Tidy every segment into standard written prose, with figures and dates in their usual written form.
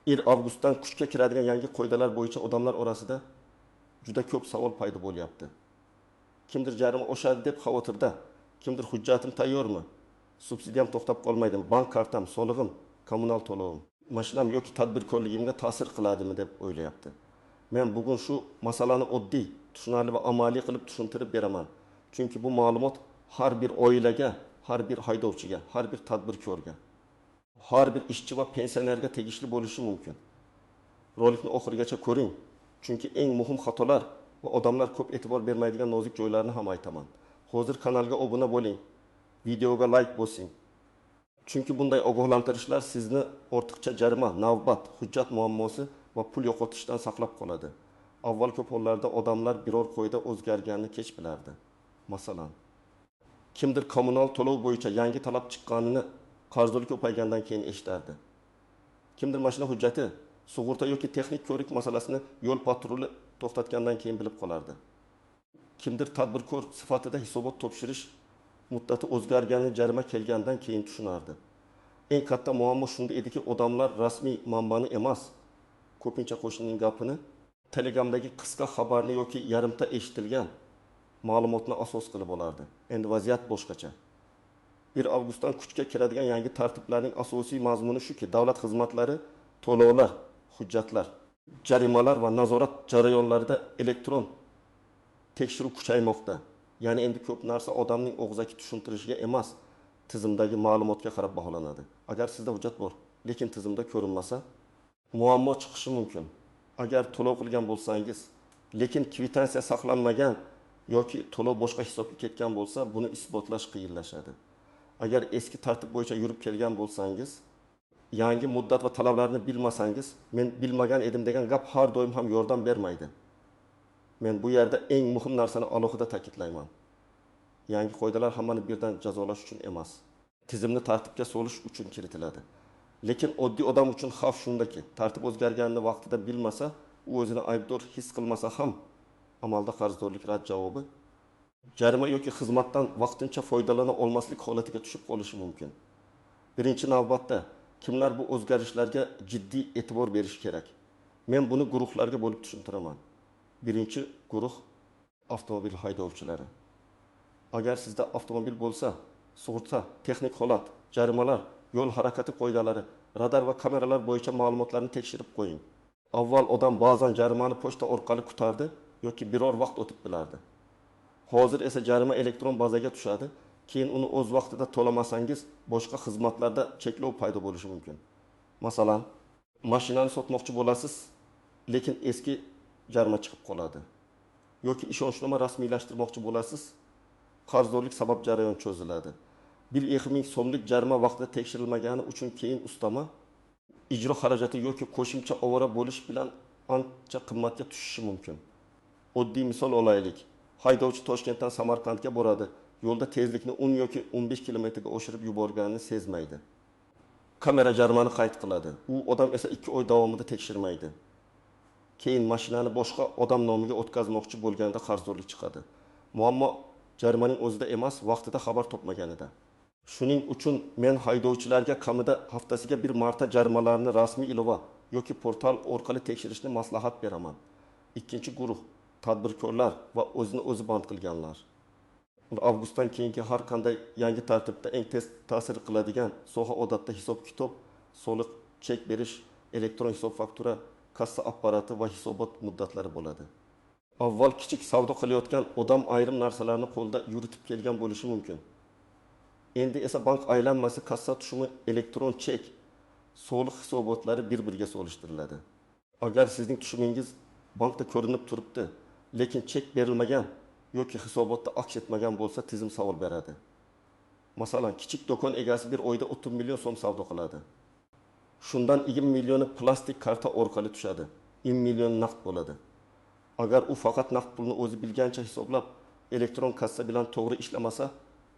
1 avgustdan kuchga kiradigan yangi qoidalar bo'yicha odamlar orasida juda ko'p savol paydo bo'lyapti. Kimdir jarima oshadi deb xavotirda, kimdir hujjatim tayyormi? Subsidiyam to'xtab qolmaydimi? Bank kartam, solig'im, kommunal to'lovim, mashinam yoki tadbirkorligimga ta'sir qiladimi deb o'ylayapti. Men bugun shu masalani oddiy, tushunarli va amaliy qilib tushuntirib beraman. Chunki bu ma'lumot har bir oilaga, har bir haydovchiga, har bir tadbirkorga, har bir ishchi va pensionerga tegishli bo'lishi mumkin. Rolikni oxirigacha ko'ring. Chunki eng muhim xatolar va odamlar ko'p e'tibor bermaydigan nozik joylarni ham aytaman. Hozir kanalga obuna bo'ling, videoga like bosing. Chunki bunday ogohlantirishlar sizni ortiqcha jarima, navbat, hujjat muammosi va pul yo'qotishdan saqlab qoladi. Avval ko'p hollarda odamlar biror qoida o'zgarganini kech bilardi. Masalan, kimdir kommunal to'lov bo'yicha yangi talab chiqqanini qarzdorlik ko'paygandan keyin eshitardi. Kimdir mashina hujjati, sug'urta yoki texnik ko'rik masalasini yo'l patruli to'xtatgandan keyin bilib qolardi. Kimdir tadbirkor sifatida hisobot topshirish muddati o'zgarganini jarima kelgandan keyin tushunardi. Eng katta muammo shunda ediki, odamlar rasmiy manbani emas, ko'pincha qo'shnining gapini, Telegramdagi qisqa xabarni yoki yarimta eshitilgan ma'lumotni asos qilib olardi. Endi vaziyat boshqacha. 1 avgustdan kuchga kiradigan yangi tartiblarning asosiy mazmuni shuki, davlat xizmatlari, to'lovlar, hujjatlar, jarimalar va nazorat jarayonlarida elektron tekshiruv kuchaymoqda. Ya'ni endi ko'p narsa odamning og'zaki tushuntirishiga emas, tizimdagi ma'lumotga qarab baholanadi. Agar sizda hujjat bor, lekin tizimda ko'rinmasa, muammo chiqishi mumkin. Agar to'lov qilgan bo'lsangiz, lekin kvitansiya saqlanmagan yoki to'lov boshqa hisobga ketgan bo'lsa, buni isbotlash qiyinlashadi. Agar eski tartib bo'yicha yurib kelgan bo'lsangiz, yangi muddat va talablarni bilmasangiz, men bilmagan edim degan gap har doim ham yordam bermaydi. Men bu yerda eng muhim narsani alohida ta'kidlayman. Yangi qoidalar hammani birdan jazolash uchun emas, tizimni tartibga solish uchun kiritiladi. Lekin oddiy odam uchun xavf shundaki, tartib o'zgarganini vaqtida bilmasa, u o'zini aybdor his qilmasa ham amalda qarzdorlik rad javobi, jarima yoki xizmatdan vaqtincha foydalana olmaslik holatiga tushib qolishi mumkin. Birinchi navbatda kimlar bu o'zgarishlarga jiddiy e'tibor berishi kerak? Men buni guruhlarga bo'lib tushuntiraman. Birinchi guruh avtomobil haydovchilari. Agar sizda avtomobil bo'lsa, sug'urta, texnik holat, jarimalar, yo'l harakati qoidalari, radar va kameralar bo'yicha ma'lumotlarni tekshirib qo'ying. Avval odam ba'zan jarimani pochta orqali kutardi yoki biror vaqt o'tib bilardi. Hozir esa jarima elektron bazaga tushadi. Keyin uni o'z vaqtida to'lamasangiz, boshqa xizmatlarda cheklov paydo bo'lishi mumkin. Masalan, mashinani sotmoqchi bo'lasiz, lekin eski jarima chiqib qoladi. Yoki ishonchnoma rasmiylashtirmoqchi bo'lasiz, qarzdorlik sabab jarayon cho'ziladi. 1,5 ming so'mlik jarima vaqtida tekshirilmagani uchun keyin ustama ijro xarajati yoki qo'shimcha ovora bo'lish bilan ancha qimmatga tushishi mumkin. Oddiy misol olaylik. Haydovchi Toshkentdan Samarqandga boradi. Yo'lda tezlikni 10 yoki 15 kilometrga oshirib yuborganini sezmaydi. Kamera jarimani qayd qiladi. U odam esa 2 oy davomida tekshirmaydi. Keyin mashinani boshqa odam nomiga o'tkazmoqchi bo'lganda qarzdorlik chiqadi. Muammo jarimaning o'zida emas, vaqtida xabar topmaganida. Shuning uchun men haydovchilarga kamida haftasiga bir marta jarimalarni rasmiy ilova yoki portal orqali tekshirishni maslahat beraman. Ikkinchi guruh tadbirkorlar va o'zini o'zi band qilganlar. Avgustdan keyingi har qanday yangi tartibda eng tez ta'sir qiladigan soha odatda hisob-kitob, soliq, chek berish, elektron hisob faktura, kassa apparati va hisobot muddatlari bo'ladi. Avval kichik savdo qilayotgan odam ayrim narsalarni qo'lda yuritib kelgan bo'lishi mumkin. Endi esa bank aylanmasi, kassa tushumi, elektron chek, soliq hisobotlari bir-biriga solishtiriladi. Agar sizning tushumingiz bankda ko'rinib turibdi, lekin chek berilmagan yoki hisobotda aks etmagan bo'lsa, tizim savol beradi. Masalan, kichik do'kon egasi bir oyda 30 million so'm savdo qiladi. Shundan 20 millioni plastik karta orqali tushadi, 20 million naqd bo'ladi. Agar u faqat naqd pulni o'zi bilgancha hisoblab, elektron kassa bilan to'g'ri ishlamasa,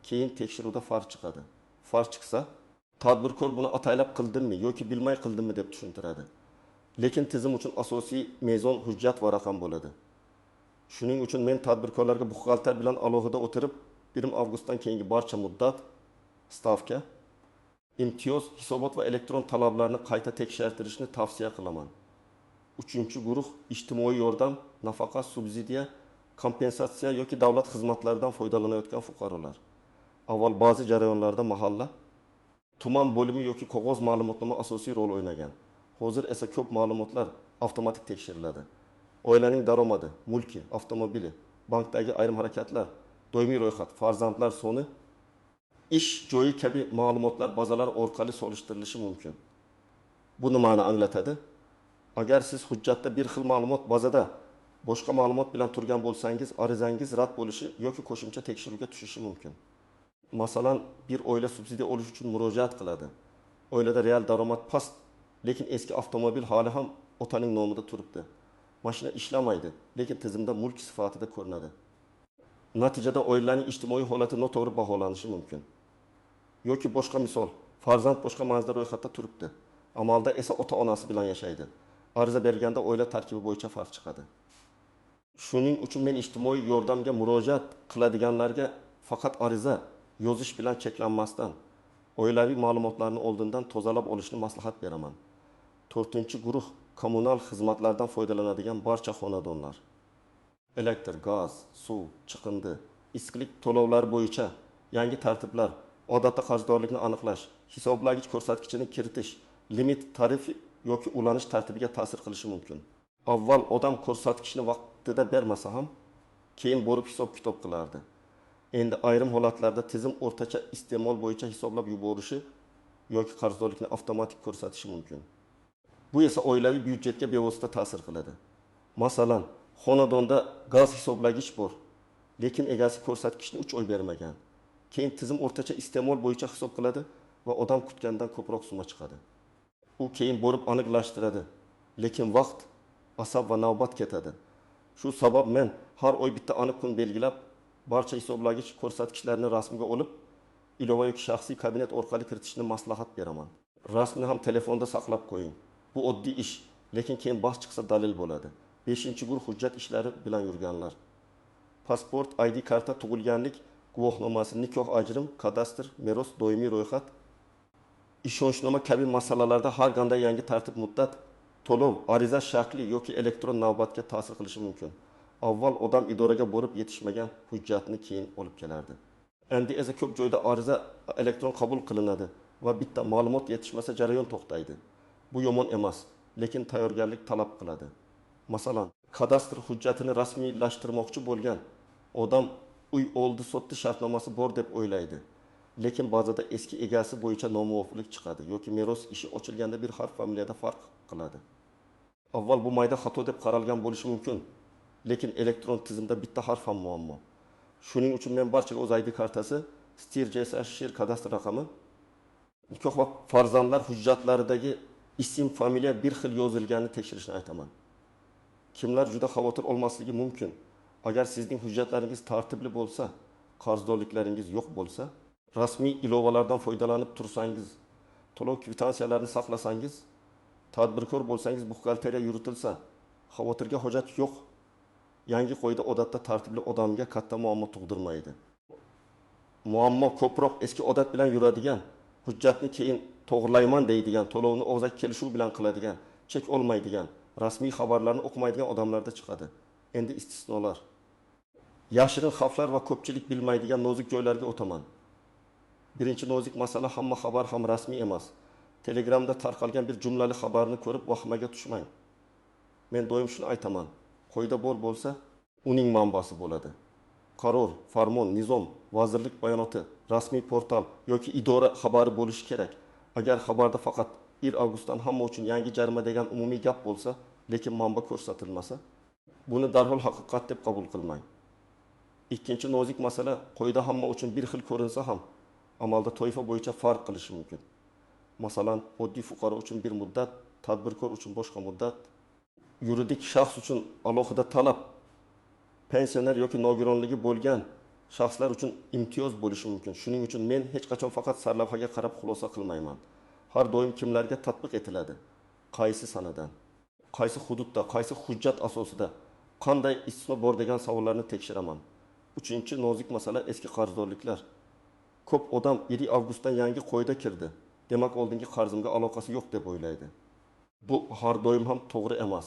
keyin tekshiruvda farq chiqadi. Farq chiqsa, tadbirkor buni ataylab qildimmi yoki bilmay qildimmi deb tushuntiradi. Lekin tizim uchun asosiy mezon hujjat va raqam bo'ladi. Shuning uchun men tadbirkorlarga buxgalter bilan alohida o'tirib, 1 avgustdan keyingi barcha muddat, stavka imtiyoz hisobot va elektron talablarni qayta tekshirtirishni tavsiya qilaman. 3-guruh ijtimoiy yordam, nafaqa, subsidiya, kompensatsiya yoki davlat xizmatlaridan foydalanayotgan fuqarolar. Avval ba'zi jarayonlarda mahalla, tuman bo'limi yoki qog'oz ma'lumotnoma asosiy rol o'ynagan. Hozir esa ko'p ma'lumotlar avtomatik tekshiriladi. Oilaning daromadi, mulki, avtomobili, bankdagi ayrim harakatlar, doimiy ro'yxat, farzandlar soni, ish joyi kabi ma'lumotlar bazalari orqali solishtirilishi mumkin. Bu nimani anglatadi? Agar siz hujjatda bir xil ma'lumot bazada boshqa ma'lumot bilan turgan bo'lsangiz, arizangiz rad bo'lishi yoki qo'shimcha tekshiruvga tushishi mumkin. Masalan, bir oila subsidiya olish uchun murojaat qiladi. Oilada real daromad past, lekin eski avtomobil hali ham otaning nomida turibdi. Mashina ishlamaydi, lekin tizimda mulk sifatida ko'rinadi. Natijada oilaning ijtimoiy holati noto'g'ri baholanishi mumkin. Yoki boshqa misol, farzand boshqa manzilda ro'yxatda turibdi. Amalda esa ota-onasi bilan yashaydi. Ariza berganda oila tarkibi bo'yicha farq chiqadi. Shuning uchun men ijtimoiy yordamga murojaat qiladiganlarga faqat ariza yozish bilan cheklanmasdan, oilaviy ma'lumotlarni oldindan tozalab olishni maslahat beraman. 4-guruh kommunal xizmatlardan foydalanadigan barcha xonadonlar. Elektr, gaz, suv, chiqindi, issiqlik to'lovlari bo'yicha yangi tartiblar, odatda qarzdorlikni aniqlash, hisoblagich ko'rsatkichini kiritish, limit tarifi yoki ulanish tartibiga ta'sir qilishi mumkin. Avval odam ko'rsatkichni vaqtida bermasa ham, keyin borib hisob-kitob qilardi. Endi ayrim holatlarda tizim o'rtacha iste'mol bo'yicha hisoblab yuborishi yoki qarzdorlikni avtomatik ko'rsatishi mumkin. Bu esa oilaviy byudjetga bevosita ta'sir qiladi. Masalan, xonadonda gaz hisoblagich bor, lekin egasi ko'rsatkichni 3 oy bermagan. Keyin tizim o'rtacha iste'mol bo'yicha hisob qiladi va odam kutgandan ko'proq summa chiqadi. U keyin borib aniqlashtiradi, lekin vaqt, asab va navbat ketadi. Shu sabab men har oy bitta aniq kun belgilab, barcha hisoblagich ko'rsatkichlarini rasmga olib, ilova yoki shaxsiy kabinet orqali kiritishni maslahat beraman. Rasmni ham telefonda saqlab qo'ying. Bu oddiy ish, lekin keyin bahs chiqsa dalil bo'ladi. 5-guruh hujjat ishlari bilan yurganlar. Pasport, ID karta, tug'ilganlik guvohnomasi, nikoh ajrim, kadastr, meros, doimiy ro'yxat, ishonchnoma kabi masalalarda har qanday yangi tartib muddat, to'lov, ariza shakli yoki elektron navbatga ta'sir qilishi mumkin. Avval odam idoraga borib yetishmagan hujjatni keyin olib kelardi. Endi esa ko'p joyda ariza elektron qabul qilinadi va bitta ma'lumot yetishmasa jarayon to'xtaydi. Bu yomon emas, lekin tayyorgarlik talab qiladi. Masalan, kadastr hujjatini rasmiylashtirmoqchi bo'lgan odam uy oldi sotdi shartnomasi bor deb o'ylaydi. Lekin ba'zida eski egasi bo'yicha nomuvofiqlik chiqadi yoki meros ishi ochilganda bir harf familiyada farq qiladi. Avval bu mayda xato deb qaralgan bo'lishi mumkin, lekin elektron tizimda bitta harf ham muammo. Shuning uchun men barchaga o'z ID kartasi, STIR, JSH, SHIR kadastr raqami, nikoh va farzandlar hujjatlaridagi ism, familiya bir xil yozilganini tekshirishni aytaman. Kimlar juda xavotir olmasligi mumkin. Agar sizning hujjatlaringiz tartibli bo'lsa, qarzdorliklaringiz yo'q bo'lsa, rasmiy ilovalardan foydalanib tursangiz, to'lov kvitansiyalarni saqlasangiz, tadbirkor bo'lsangiz, buxgalteriya yuritilsa, xavotirga hojat yo'q. Yangi qoida odatda tartibli odamga katta muammo tug'dirmaydi. Muammo ko'proq eski odat bilan yuradigan, hujjatni keyin to'g'rilayman deydigan, to'lovni og'zaki kelishuv bilan qiladigan, chek olmaydigan, rasmiy xabarlarni o'qimaydigan odamlarda chiqadi. Endi istisnolar. Yashirin xavflar va ko'pchilik bilmaydigan nozik joylarga o'taman. Birinchi nozik masala, hamma xabar ham rasmiy emas. Telegramda tarqalgan bir jumlali xabarni ko'rib vahimaga tushmang. Men doim shuni aytaman. Qoida bor bo'lsa, uning manbasi bo'ladi. Qaror, farmon, nizom, vazirlik bayonoti, rasmiy portal yoki idora xabari bo'lishi kerak. Agar xabarda faqat 1 avgustdan hamma uchun yangi jarima degan umumiy gap bo'lsa, lekin manba ko'rsatilmasa, buni darhol haqiqat deb qabul qilmang. Ikkinchi nozik masala, qoida hamma uchun bir xil ko'rinsa ham, amalda toifa bo'yicha farq qilishi mumkin. Masalan, oddiy fuqaro uchun bir muddat, tadbirkor uchun boshqa muddat, yuridik shaxs uchun alohida talab, pensioner yoki nogironligi bo'lgan shaxslar uchun imtiyoz bo'lishi mumkin. Shuning uchun men hech qachon faqat sarlavhaga qarab xulosa qilmayman. Har doim kimlarga tatbiq etiladi, qaysi sanadan, qaysi hududda, qaysi hujjat asosida, qanday istisno bor degan savollarni tekshiraman. Uchinchi nozik masala eski qarzdorliklar. Ko'p odam 7 avgustdan yangi qoida kirdi, demak oldingi qarzimga aloqasi yo'q deb o'ylaydi. Bu har doim ham to'g'ri emas.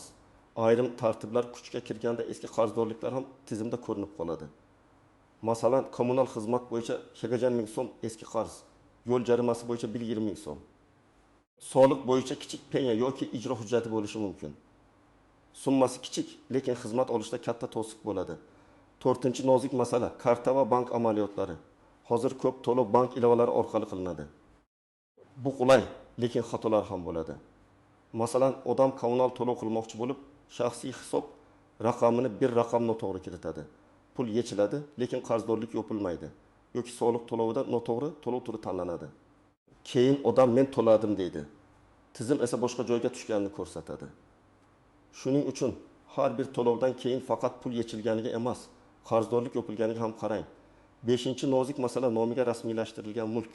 Ayrim tartiblar kuchga kirganda eski qarzdorliklar ham tizimda ko'rinib qoladi. Masalan, kommunal xizmat bo'yicha 80 ming so'm eski qarz, yo'l jarimasi bo'yicha 120 ming so'm. Soliq bo'yicha kichik penya yoki ijro hujjati bo'lishi mumkin. Summasi kichik, lekin xizmat olishda katta to'siq bo'ladi. 4-chi nozik masala karta va bank amaliyotlari. Hozir ko'p to'lov bank ilovalari orqali qilinadi. Bu qulay, lekin xatolar ham bo'ladi. Masalan, odam kommunal to'lov qilmoqchi bo'lib, shaxsiy hisob raqamini bir raqam noto'g'ri kiritadi. Pul yechiladi, lekin qarzdorlik yopilmaydi. Yoki soliq to'lovida noto'g'ri to'lov turi tanlanadi. Keyin odam men to'ladim deydi. Tizim esa boshqa joyga tushganini ko'rsatadi. Shuning uchun har bir to'lovdan keyin faqat pul yechilganiga emas, qarzdorlik yopilganiga ham qarang. 5-chi nozik masala nomiga rasmiylashtirilgan mulk.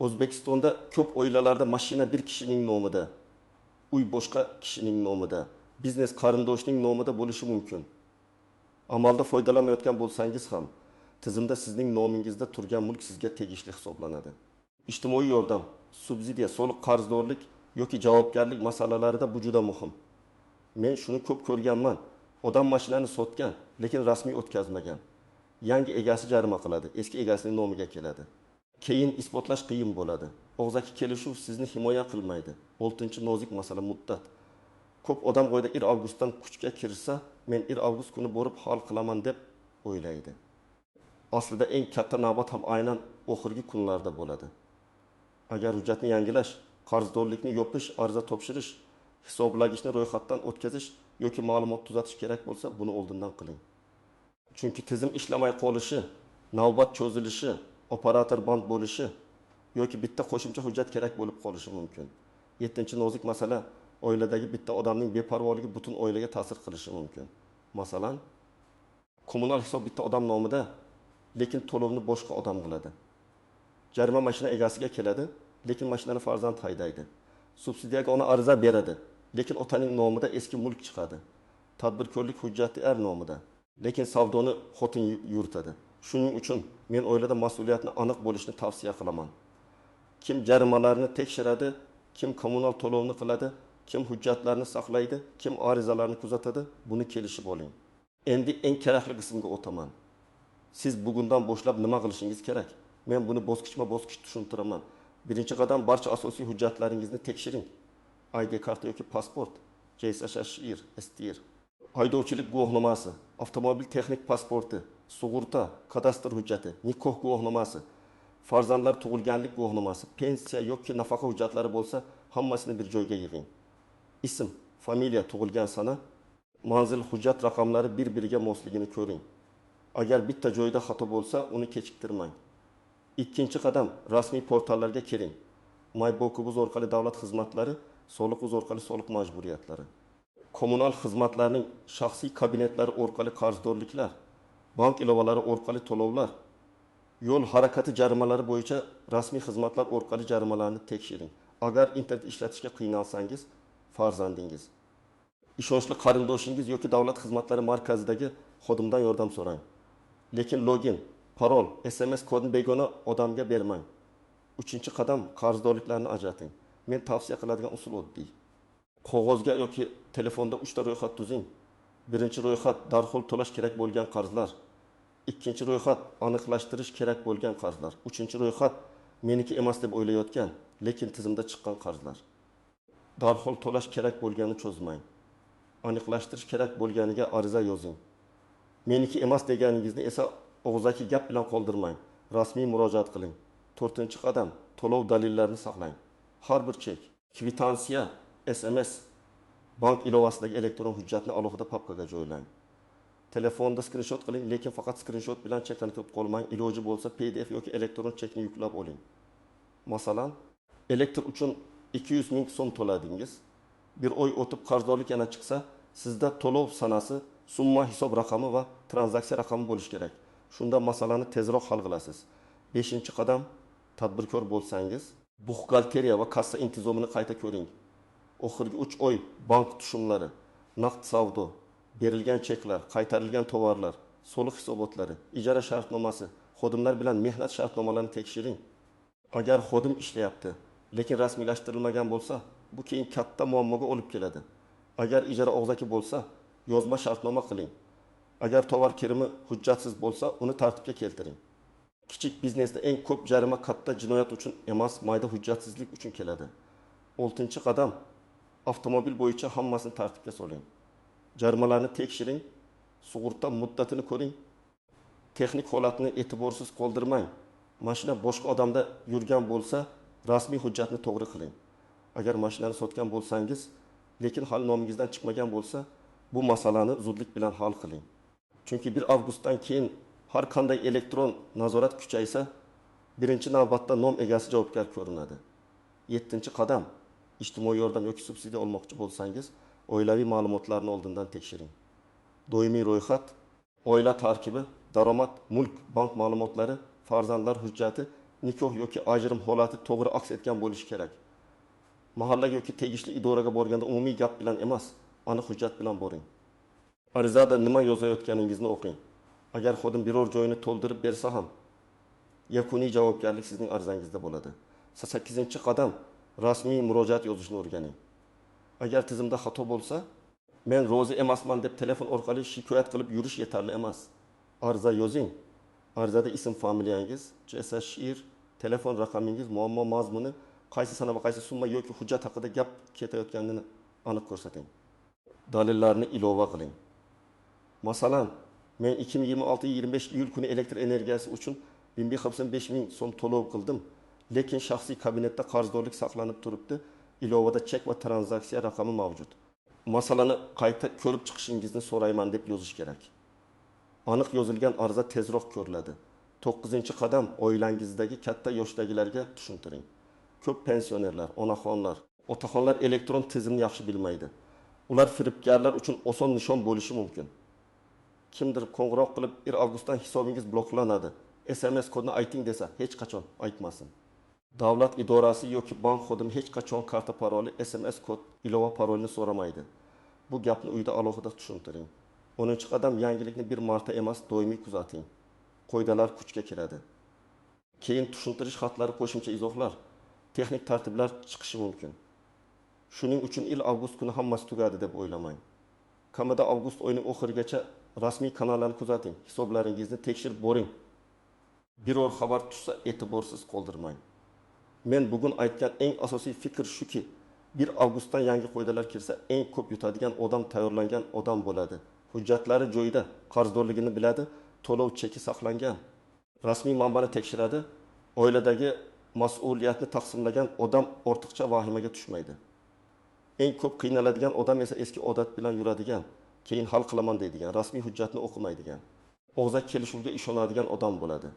O'zbekistonda ko'p oilalarda mashina bir kishining nomida, uy boshqa kishining nomida, biznes qarindoshning nomida bo'lishi mumkin. Amalda foydalanmayotgan bo'lsangiz ham, tizimda sizning nomingizda turgan mulk sizga tegishli hisoblanadi. Ijtimoiy yordam, subsidiya, soliq qarzdorlik yoki javobgarlik masalalarida bu juda muhim. Men shuni ko'p ko'rganman. Odam mashinani sotgan, lekin rasmiy o'tkazmagan. Yangi egasi jarima qiladi, eski egasining nomiga keladi. Keyin isbotlash qiyin bo'ladi. Og'zaki kelishuv sizni himoya qilmaydi. 6-chi nozik masala muddat. Ko'p odam oyda 1 avgustdan kuchga kirsa, men 1 avgust kuni borib hal qilaman deb o'ylaydi. Aslida eng katta navbat ham aynan oxirgi kunlarda bo'ladi. Agar hujjatni yangilash, qarzdorlikni yopish, ariza topshirish, hisoblagichni ro'yxatdan o'tkazish yoki ma'lumot tuzatish kerak bo'lsa, buni oldindan qiling. Chunki tizim ishlamay qolishi, navbat cho'zilishi, operator band bo'lishi yoki bitta qo'shimcha hujjat kerak bo'lib qolishi mumkin. 7-chi nozik masala oiladagi bitta odamning beparvoligi butun oilaga ta'sir qilishi mumkin. Masalan, kommunal hisob bitta odam nomida, lekin to'lovni boshqa odam qiladi. Jarima mashina egasiga keladi, lekin mashinani farzand haydaydi. Subsidiyaga ona ariza beradi, lekin otaning nomida eski mulk chiqadi. Tadbirkorlik hujjati er nomida, lekin savdoni xotin yuritadi. Shuning uchun men oilada mas'uliyatni aniq bo'lishni tavsiya qilaman. Kim jarimalarni tekshiradi, kim kommunal to'lovni qiladi, kim hujjatlarni saqlaydi, kim arizalarni kuzatadi, buni kelishib oling. Endi eng kerakli qismga o'taman. Siz bugundan boshlab nima qilishingiz kerak? Men buni bosqichma-bosqich tushuntiraman. Birinchi qadam barcha asosiy hujjatlaringizni tekshiring. ID karta yoki pasport, JSHR, STR, haydovchilik guvohnomasi, avtomobil texnik pasporti, sug'urta, kadastr hujjati, nikoh guvohnomasi, farzandlar tug'ilganlik guvohnomasi, pensiya yoki nafaqa hujjatlari bo'lsa, hammasini bir joyga yig'ing. Ism, familiya, tug'ilgan sana, manzil, hujjat raqamlari bir-biriga mosligini ko'ring. Agar bitta joyda xato bo'lsa, uni kechiktirmang. Ikkinchi qadam, rasmiy portallarga kiring. MyBook'uz orqali davlat xizmatlari, Soliq.uz orqali soliq majburiyatlari, kommunal xizmatlarning shaxsiy kabinetlari orqali qarzdorliklar, bank ilovalari orqali to'lovlar, yo'l harakati jarimalari bo'yicha rasmiy xizmatlar orqali jarimalarni tekshiring. Agar internet ishlatishga qiynalsangiz, farzandingiz, ishonchli qarindoshingiz yoki davlat xizmatlari markazidagi xodimdan yordam so'rang. Lekin login, parol, SMS kodini begona odamga bermang. 3-qadam, qarzdorliklarni ajrating. Men tavsiya qiladigan usul oddiy. Qog'ozga yoki telefonda 3 ta ro'yxat tuzing. Birinchi ro'yxat darhol to'lash kerak bo'lgan qarzlar. Ikkinchi ro'yxat aniqlashtirish kerak bo'lgan qarzlar. Uchinchi ro'yxat meniki emas deb o'ylayotgan, lekin tizimda chiqqan qarzlar. Darhol to'lash kerak bo'lganini cho'zmang. Aniqlashtirish kerak bo'lganiga ariza yozing. Meniki emas deganingizni esa og'zaki gap bilan qoldirmang. Rasmiy murojaat qiling. 4-qadam, to'lov dalillarini saqlang. Har bir chek, kvitansiya, SMS, bank ilovasidagi elektron hujjatni alohida papkaga joylang. Telefonda skrinshot qiling, lekin faqat skrinshot bilan cheklanib qolmang. Iloji bo'lsa PDF yoki elektron chekni yuklab oling. Masalan, elektr uchun 200 ming so'm to'ladingiz. Bir oy o'tib qarzdorlik yana chiqsa, sizda to'lov sanasi, summa hisob raqami va tranzaksiya raqami bo'lishi kerak. Shunda masalani tezroq hal qilasiz. 5-qadam, tadbirkor bo'lsangiz, buxgalteriya va kassa intizomini qayta ko'ring. Oxirgi 3 oy bank tushumlari, naqd savdo, berilgan cheklar, qaytarilgan tovarlar, soliq hisobotlari, ijara shartnomasi, xodimlar bilan mehnat shartnomalarini tekshiring. Agar xodim ishlayapti, lekin rasmiylashtirilmagan bo'lsa, bu keyin katta muammoga olib keladi. Agar ijara og'zaki bo'lsa, yozma shartnoma qiling. Agar tovar kirimi hujjatsiz bo'lsa, uni tartibga keltiring. Kichik biznesda eng ko'p jarima katta jinoyat uchun emas, mayda hujjatsizlik uchun keladi. 6-qadam avtomobil bo'yicha hammasini tartibga soling. Jarimalarni tekshiring, sug'urta muddatini ko'ring. Texnik holatni e'tiborsiz qoldirmang. Mashina boshqa odamda yurgan bo'lsa, rasmiy hujjatni to'g'ri qiling. Agar mashinani sotgan bo'lsangiz, lekin hali nomingizdan chiqmagan bo'lsa, bu masalani zudlik bilan hal qiling. Chunki 1 avgustdan keyin har qanday elektron nazorat kuchaysa, birinchi navbatda nom egasi javobgar ko'rinadi. 7-qadam ijtimoiy yordam yoki subsidiya olmoqchi bo'lsangiz, oilaviy ma'lumotlarni oldindan tekshiring. Doimiy ro'yxat, oila tarkibi, daromad, mulk, bank ma'lumotlari, farzandlar hujjati, nikoh yoki ajrim holati to'g'ri aks etgan bo'lishi kerak. Mahalla yoki tegishli idoraga borganda umumiy gap bilan emas, aniq hujjat bilan boring. Arizada nima yozayotganingizni o'qing. Agar xodim biror joyini to'ldirib bersa ham, yakuniy javobgarlik sizning arizangizda bo'ladi. 8-qadam rasmiy murojaat yozishni o'rganing. Agar tizimda xato bo'lsa, men rozi emasman deb telefon orqali shikoyat qilib yurish yetarli emas. Ariza yozing. Arizada ism, familiyangiz, JSHIR, telefon raqamingiz, muammo mazmuni, qaysi sana va qaysi summa yoki hujjat haqida gap ketayotganini aniq ko'rsating. Dalillarni ilova qiling. Masalan, men 2026-25 iyul kuni elektr energiyasi uchun 1595 ming so'm to'lov qildim, lekin shaxsiy kabinetda qarzdorlik saqlanib turibdi. Ilovada chek va tranzaksiya raqami mavjud. Masalani qayta ko'rib chiqishingizni so'rayman deb yozish kerak. Aniq yozilgan ariza tezroq ko'riladi. 9-qadam oilangizdagi katta yoshdagilarga tushuntiring. Ko'p pensionerlar, onaxonlar, otaxonlar elektron tizimni yaxshi bilmaydi. Ular firibgarlar uchun oson nishon bo'lishi mumkin. Kimdir qo'ng'iroq qilib 1 avgustdan hisobingiz bloklanadi, SMS kodini ayting desa, hech qachon aytmasin. Davlat idorasi yoki bank xodimi hech qachon karta paroli, SMS kod, ilova parolini so'ramaydi. Bu gapni uyda alohida tushuntiring. 10-qadam yangilikni bir marta emas, doimiy kuzating. Qoidalar kuchga kiradi. Keyin tushuntirish xatlari, qo'shimcha izohlar, texnik tartiblar chiqishi mumkin. Shuning uchun 1 avgust kuni hammasi tugadi deb o'ylamang. Kamida avgust oyining oxirigacha rasmiy kanallarni kuzating, hisoblaringizni tekshirib boring. Biror xabar tushsa e'tiborsiz qoldirmang. Men bugun aytgan eng asosiy fikr shuki, 1 avgustdan yangi qoidalar kirsa, eng ko'p yutadigan odam tayyorlangan odam bo'ladi. Hujjatlari joyida, qarzdorligini biladi, to'lov cheki saqlangan. Rasmiy manbani tekshiradi, oiladagi mas'uliyatni taqsimlagan odam ortiqcha vahimaga tushmaydi. Eng ko'p qiynaladigan odam esa eski odat bilan yuradigan, keyin hal qilaman deydigan, rasmiy hujjatni o'qimaydigan, og'zaki kelishuvga ishonadigan odam bo'ladi.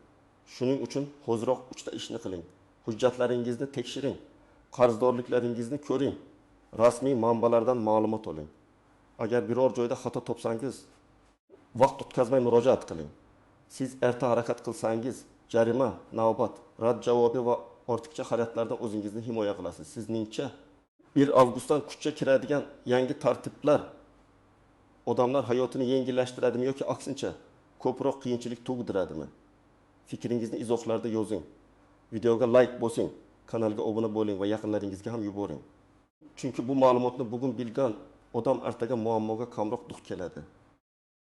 Shuning uchun hoziroq 3 ta ishni qiling. Hujjatlaringizni tekshiring, qarzdorliklaringizni ko'ring, rasmiy manbalardan ma'lumot oling. Agar biror joyda xato topsangiz, vaqt o'tkazmay murojaat qiling. Siz erta harakat qilsangiz, jarima, navbat, rad javobi va ortiqcha xaridlardan o'zingizni himoya qilasiz. Sizningcha 1 avgustdan kuchga kiradigan yangi tartiblar odamlar hayotini yengillashtiradimi yoki aksincha ko'proq qiyinchilik tug'diradimi? Fikringizni izohlarda yozing. Videoga like bosing, kanalga obuna bo'ling va yaqinlaringizga ham yuboring. Chunki bu ma'lumotni bugun bilgan odam ertaga muammoga kamroq duch keladi.